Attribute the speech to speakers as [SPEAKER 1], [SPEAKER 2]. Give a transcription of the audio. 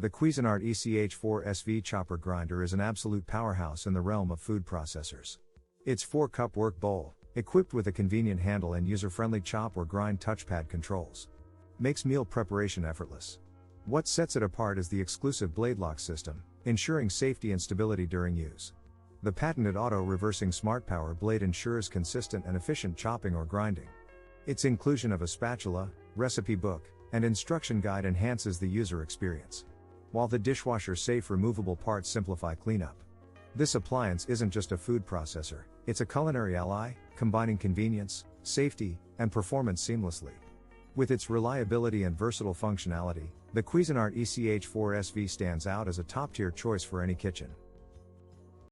[SPEAKER 1] The Cuisinart ECH-4SV Chopper Grinder is an absolute powerhouse in the realm of food processors. Its 4-cup work bowl, equipped with a convenient handle and user-friendly chop or grind touchpad controls, makes meal preparation effortless. What sets it apart is the exclusive Bladelock system, ensuring safety and stability during use. The patented auto-reversing smartpower blade ensures consistent and efficient chopping or grinding. Its inclusion of a spatula, recipe book, and instruction guide enhances the user experience, while the dishwasher-safe removable parts simplify cleanup. This appliance isn't just a food processor, it's a culinary ally, combining convenience, safety, and performance seamlessly. With its reliability and versatile functionality, the Cuisinart ECH-4SV stands out as a top-tier choice for any kitchen.